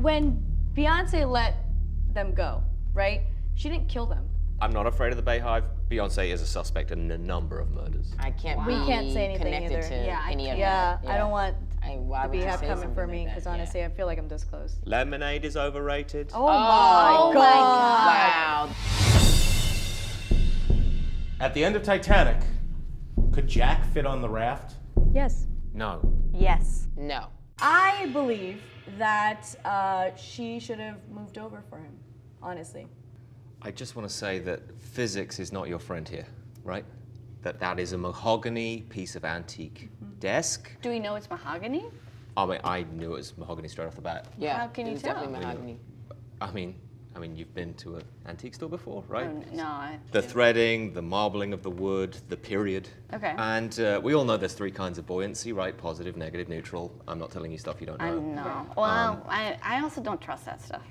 when Beyonce let them go, right? She didn't kill them. I'm not afraid of the Bayhive. Beyonce is a suspect in a number of murders. I can't We can't say anything connected either. to Yeah, any of Yeah, that. I don't want Why the would you Beehive say coming something for like me, that? because honestly, I feel like I'm this close. Lemonade is overrated. Oh my Wow. God. At the end of Titanic, could Jack fit on the raft? Yes. No. Yes. No. I believe that she should have moved over for him, honestly. I just want to say that physics is not your friend here, right? That is a mahogany piece of antique desk. Do we know it's mahogany? I mean, I knew it was mahogany straight off the bat. Yeah. How can it you was tell? definitely mahogany. I mean, you've been to an antique store before, right? No. The threading, the marbling of the wood, the period. Okay. And we all know there's three kinds of buoyancy, right? Positive, negative, neutral. I'm not telling you stuff you don't know. No. Well, I also don't trust that stuff.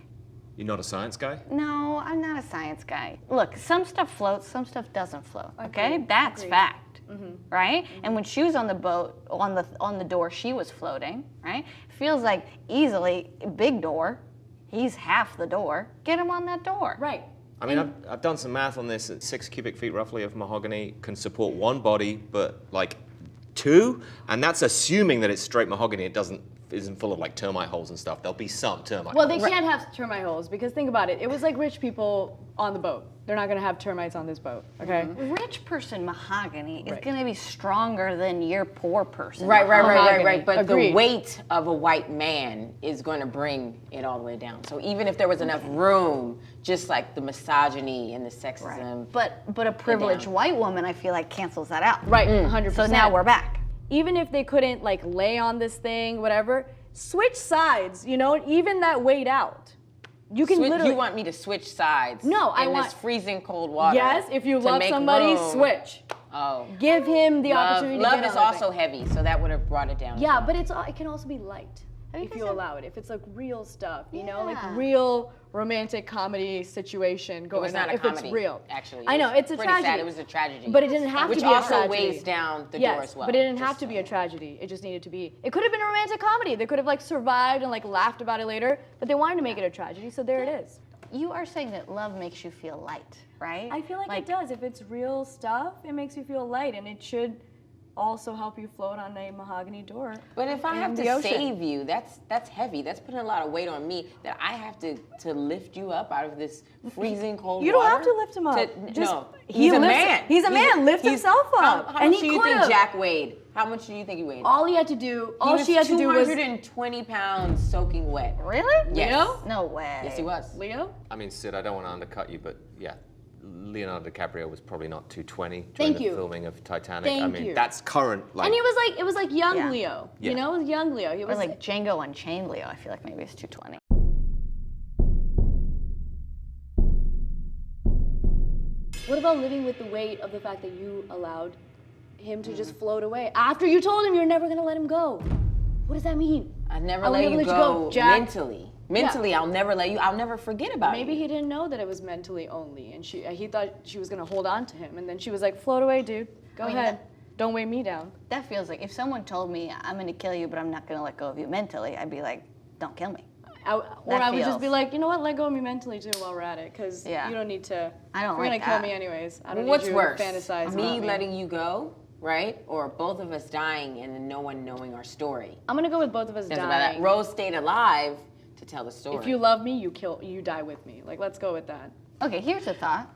You're not a science guy? No, I'm not a science guy. Look, some stuff floats, some stuff doesn't float. Okay, Agreed. that's Agreed. fact, right? And when she was on the boat, on the door, she was floating, right? Feels like easily big door. He's half the door. Get him on that door. Right. I mean, I've done some math on this. 6 cubic feet roughly of mahogany can support one body, but like 2, and that's assuming that it's straight mahogany. It isn't full of like termite holes and stuff. There'll be some termite Well, holes. they can't have termite holes because think about it. It was like rich people on the boat. They're not gonna have termites on this boat, okay? Rich person mahogany is Right. going to be stronger than your poor person. Right. Mahogany. But Agreed. the weight of a white man is going to bring it all the way down. So even if there was enough room, just like the misogyny and the sexism. But a privileged white woman, I feel like cancels that out. Right, 100%. So now we're back. Even if they couldn't like lay on this thing, whatever, switch sides, you know, even that weight out. You can literally. You want me to switch sides? No, I in want- this freezing cold water. Yes, if you to love make somebody, room. switch. Oh. Give him the opportunity to Love get is on the also thing. heavy, so that would have brought it down. as Yeah, well. but it can also be light if you guys allow it. If it's like real stuff, you know, like Yeah. real romantic comedy situation going It was not on. a If comedy, it's real, actually. I know It was it's a pretty tragedy. sad. It was a tragedy. But it didn't have Which to be a also tragedy. weighs down the yes, door as well. but it didn't have Just to be a tragedy. It just needed to be. It could have been a romantic comedy. They could have like survived and like laughed about it later. But they wanted to make it a tragedy, so there it is. You are saying that love makes you feel light, right? I feel like it does. If it's real stuff, it makes you feel light, and it should also help you float on a mahogany door. But if I in have the to ocean. save you, that's heavy. That's putting a lot of weight on me. That I have to lift you up out of this freezing cold You don't water. have to lift him up. Just- No, he he's a lifts- man. he's a man. Lift he's- himself up. How And much he do you think could've. Jack weighed? How much do you think he weighed? All he had to do, He was she had to do was 220 pounds soaking wet. Really? Yes. Leo? No way. Yes, he was. Leo. I mean, Sid, I don't want to undercut you, but yeah, Leonardo DiCaprio was probably not 220 during Thank the you. filming of Titanic. I Thank mean, you. that's current. Like, And it was like young Yeah. Leo. Yeah. You know, it was young Leo. He Or was like Django Unchained Leo. I feel like maybe it's 220. What about living with the weight of the fact that you allowed him to just float away after you told him you're never gonna let him go? What does that mean? I never I'll let never you let you go, go, Jack. mentally. Mentally, I'll never let you. I'll never forget about Maybe you. he didn't know that it was mentally only, and he thought she was gonna hold on to him, and then she was like, "Float away, dude. Go mean, ahead. Don't weigh me down." That feels like if someone told me I'm going to kill you, but I'm not going to let go of you mentally, I'd be like, don't kill me. Or That I would just feels- be like, you know what? Let go of me mentally too while we're at it, because Yeah. you don't need to. I don't You're like gonna kill that. me anyways. I don't What's need you worse, to fantasize me about letting you go, right, or both of us dying and then no one knowing our story? I'm gonna go with both of us That's about that. dying. Rose stayed alive to tell the story. If you love me, you die with me. Like, let's go with that. Okay, here's a thought.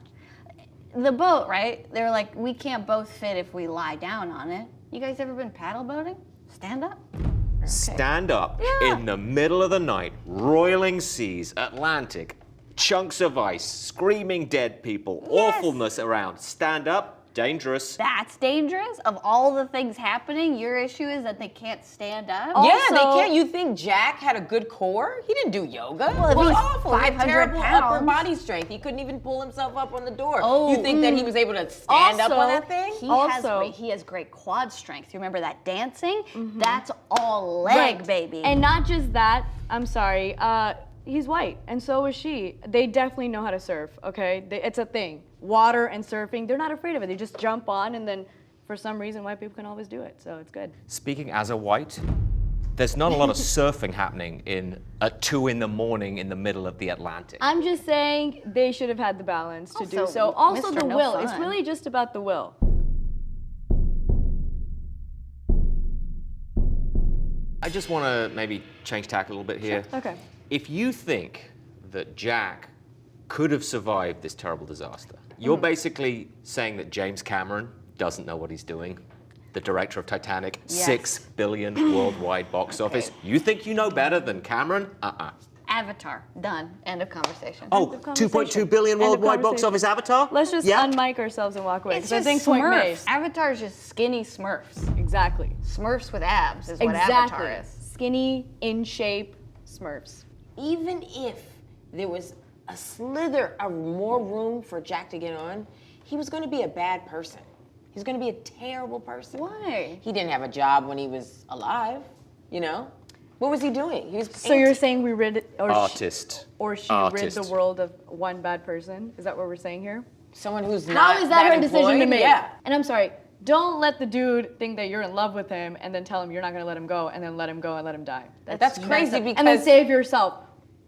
The boat, right? They're like, we can't both fit if we lie down on it. You guys ever been paddle boating? Stand up? stand up Yeah. in the middle of the night, roiling seas, Atlantic, chunks of ice, screaming dead people, Yes. awfulness around. Stand up, dangerous. That's dangerous. Of all the things happening, your issue is that they can't stand up. Yeah, they Also- can't. You think Jack had a good core? He didn't do yoga. Well, if it was he's awful. He had 500 terrible upper pounds. body strength. He couldn't even pull himself up on the door. Oh, you think that he was able to stand up on Also, that thing? He has great quad strength. You remember that dancing? That's all leg, Right. baby. And not just that, I'm sorry, he's white, and so is she. They definitely know how to surf, okay? It's a thing. Water and surfing, they're not afraid of it. They just jump on, and then for some reason, white people can always do it, so it's good. Speaking as a white, There's not a lot of surfing happening at 2 in the morning in the middle of the Atlantic. I'm just saying they should have had the balance to do Also, so. Also, Mr. the No will. Fun. It's really just about the will. I just want to maybe change tack a little bit here. Okay. If you think that Jack could have survived this terrible disaster, you're basically saying that James Cameron doesn't know what he's doing. The director of Titanic, Yes. $6 billion worldwide box office. You think you know better than Cameron? Avatar, done. End of conversation. Oh, of conversation. $2.2 billion End of worldwide box conversation. office Avatar? Let's just Yeah. unmic ourselves and walk away. It's Because I just think point made. Smurfs. Avatar is just skinny Smurfs. Exactly. Smurfs with abs is what Exactly. Avatar is. Skinny, in shape Smurfs. Even if there was a slither of more room for Jack to get on, he was going to be a bad person. He's going to be a terrible person. Why? He didn't have a job when he was alive, you know? What was he doing? He was So you're saying we rid or Artist. she Artist. rid the world of one bad person? Is that what we're saying here? someone who's How not is that her decision to employed? make? Yeah. And I'm sorry, don't let the dude think that you're in love with him and then tell him you're not gonna let him go and then let him go and let him die. That's crazy messed up. because- And then save yourself.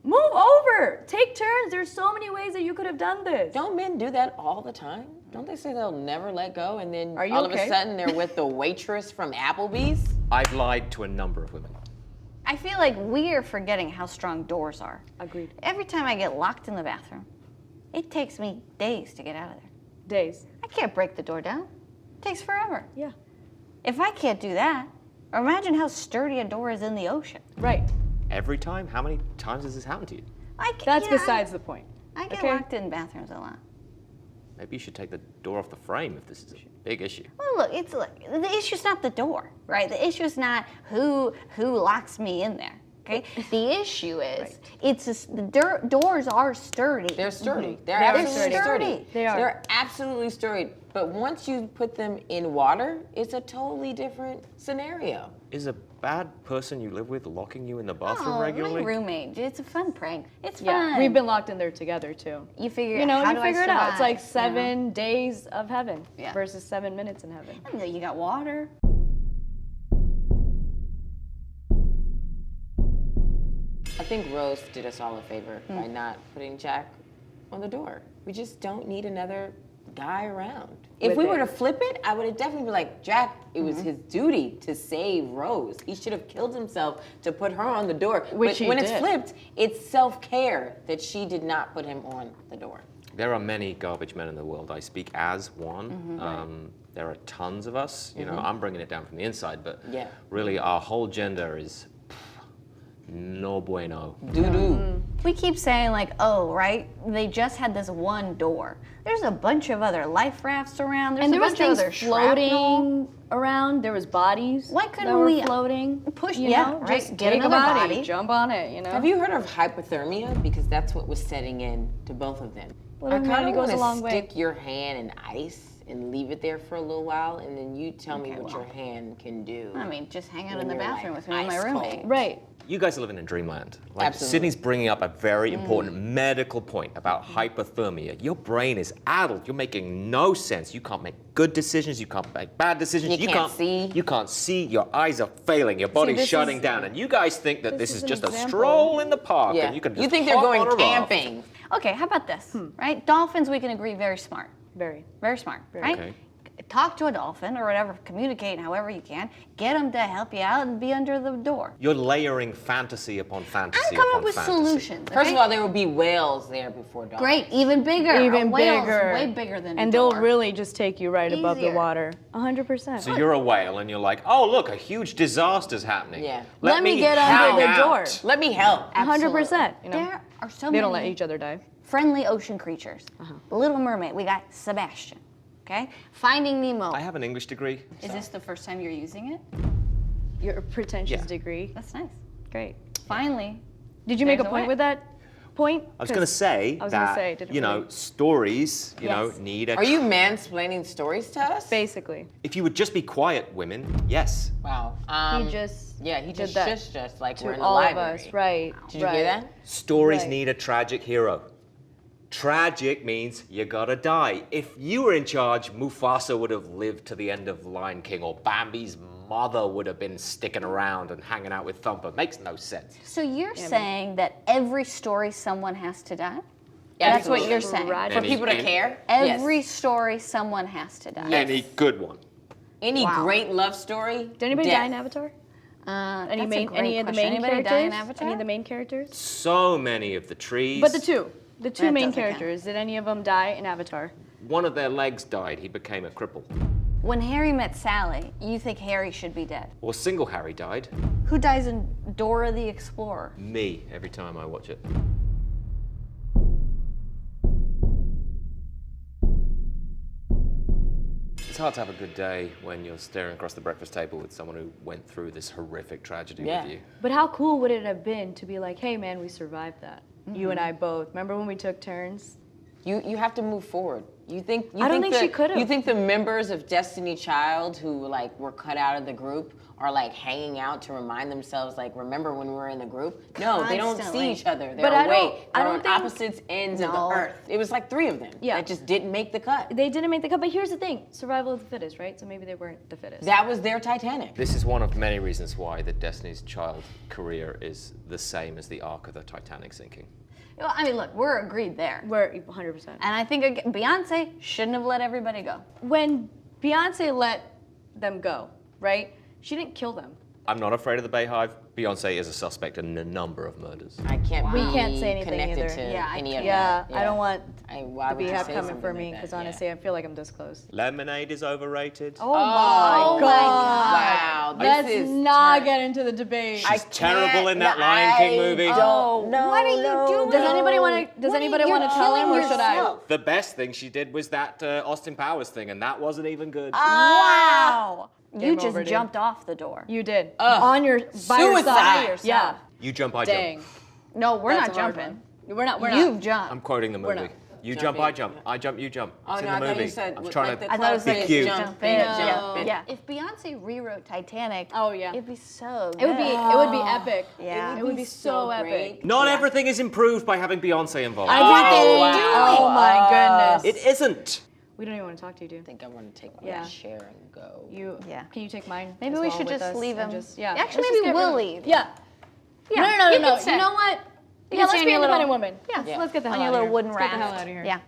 Move over. Take turns. There's so many ways that you could have done this. Don't men do that all the time? Don't they say they'll never let go and then Are you all of a okay? sudden they're with the waitress from Applebee's? I've lied to a number of women. I feel like we are forgetting how strong doors are. Agreed. Every time I get locked in the bathroom, it takes me days to get out of there. Days. I can't break the door down. It takes forever. Yeah. If I can't do that, imagine how sturdy a door is in the ocean. Right. Every time? How many times has this happened to you? That's besides the point. I get okay? locked in bathrooms a lot. Maybe you should take the door off the frame if this is a big issue. Well, look, the issue's not the door, right? The issue's not who locks me in there. Okay, the issue is it's just, the doors are sturdy. They're sturdy. Mm-hmm. They're They are absolutely sturdy. sturdy. They are. They're absolutely sturdy. But once you put them in water, it's a totally different scenario. Is a bad person you live with locking you in the bathroom Oh, regularly? my roommate. It's a fun prank. It's Yeah. fun. We've been locked in there together too. You figure. You know, how you do figure I it out. It's like survive, you know? 7 days of heaven Yeah. versus 7 minutes in heaven. And then you got water. I think Rose did us all a favor by not putting Jack on the door. We just don't need another guy around. If With we it. were to flip it, I would have definitely been like, Jack, it was his duty to save Rose. He should have killed himself to put her on the door. Which but he when it's did. flipped, it's self-care that she did not put him on the door. There are many garbage men in the world. I speak as one. There are tons of us. You know, I'm bringing it down from the inside, but Yeah. really our whole gender is no bueno. Doo-doo. We keep saying like, oh, right? They just had this one door. There's a bunch of other life rafts around. There's And there a was bunch of things other shrapnel. floating around. There was bodies. Why couldn't that were we floating? push- You yeah, know, right, just get take a another body, body. jump on it. You know. Have you heard of hypothermia? Because that's what was setting in to both of them. Well, I humanity kind of goes want a long to way. stick your hand in ice and leave it there for a little while, and then you tell me Okay, what well. your hand can do. I mean, just hang out When in the you're, bathroom like, with me and my ice roommate. cold. Right. You guys are living in dreamland. Like Absolutely. Sydney's bringing up a very important medical point about hypothermia. Your brain is addled. You're making no sense. You can't make good decisions. You can't make bad decisions. You can't see. You can't see. Your eyes are failing. Your body's this shutting is- down. And you guys think that this this is is an just a example. stroll in the park. Yeah. And you can You just think they're hop going on a raft. camping? Okay, how about this? Right? Dolphins, we can agree, very smart. Very. Very smart, right? Okay. Talk to a dolphin or whatever, communicate however you can. Get them to help you out and be under the door. You're layering fantasy upon fantasy I'm coming upon up with fantasy. solutions. First okay? of all, there will be whales there before dawn. Great, even bigger. Even a whale's bigger. way bigger than And a they'll door. really just take you right above the Easier. water. 100%. So you're a whale and you're like, oh, look, a huge disaster's happening. Yeah. Let me get under the hang door. out. Let me help. 100%. You know, There are so they many don't let each other die. friendly ocean creatures. The Little Mermaid, we got Sebastian. Okay? Finding Nemo. I have an English degree. Is this the first time you're using it? Your pretentious Yeah. degree. That's nice. Great. Finally. Did you make a There's a point way. with that point? I was going to say I was gonna that, say, didn't you know, really- stories, you know, Yes. need a... Are you mansplaining stories to us? Basically. If you would just be quiet, women, yes. Wow. He just Yeah, he did just that shushed us like we're to in the all library. of us. Right. Did you right. hear that? Stories Right. need a tragic hero. Tragic means you gotta die. If you were in charge, Mufasa would have lived to the end of Lion King, or Bambi's mother would have been sticking around and hanging out with Thumper. Makes no sense. So you're saying that every story someone has to die? That's what you're saying. Right. For people to care? Every Yes. story someone has to die. Any good one. Any great love story? Did anybody death. die in Avatar? Any Any of the main Anybody characters? die in Avatar? Any of the main characters? So many of the trees. But the two That main doesn't count. characters. Did any of them die in Avatar? One of their legs died. He became a cripple. When Harry met Sally, you think Harry should be dead. Or single Harry died. Who dies in Dora the Explorer? Me, every time I watch it. It's hard to have a good day when you're staring across the breakfast table with someone who went through this horrific tragedy with you. But how cool would it have been to be like, hey man, we survived that. You and I both. Remember when we took turns? You have to move forward. I don't think she could've. You think the members of Destiny Child who like were cut out of the group are like hanging out to remind themselves like remember when we were in the group? No, they don't see Constantly. each other. They're But I away. don't They're on think- opposite ends of the No. earth. It was like 3 of them Yeah. that just didn't make the cut. They didn't make the cut, but here's the thing. Survival of the fittest, right? So maybe they weren't the fittest. That was their Titanic. This is one of many reasons why the Destiny's Child career is the same as the arc of the Titanic sinking. Well, I mean, look, we're agreed there. We're 100%. And I think Beyonce shouldn't have let everybody go. When Beyonce let them go, right? She didn't kill them. I'm not afraid of the Bayhive. Beyonce is a suspect in a number of murders. I can't be We can't say anything connected either. to Yeah, I any of Yeah, that. I don't want Why the would you Beehive say coming something for like me that? because Yeah. honestly, I feel like I'm this close. Lemonade is overrated. Oh my god. Wow, this Let's is not get into the debate. She's terrible in that Lion King movie. Don't know. What are you doing? Does anybody want to? Does anybody want to tell him, or should I? The best thing she did was that Austin Powers thing, and that wasn't even good. Wow. You Game just over, dude. jumped off the door. You did on your by yourself. Suicide. Yeah. You jump, I Dang. jump. No, we're That's not a hard jumping. one. We're not. We're You've not. jumped. I'm quoting the movie. not. You Jump jump, I in. jump. I jump, you jump. Oh It's no, in I the thought movie. you said I'm trying like to. the I thought it was club like face cute. jump No. in. Yeah. If Beyonce rewrote Titanic, Oh yeah. it'd be so good. It would be. It would be epic. Yeah. It would be so epic. great. Not everything is improved by having Beyonce involved. Everything. wow. Oh my goodness. It isn't. We don't even want to talk to you, dude. I think I want to take my Yeah. chair and go. You. Yeah. Can you take mine? Maybe as we well should with just us leave and him. Just, yeah. Actually, Let's maybe just get we'll rid- leave. Yeah. Yeah. No. You You can stay. know what? You Yeah. can stay Let's on be your little- independent women. Yeah. Let's get the hell On out your of little here. wooden Let's get the hell raft. out of here. Yeah.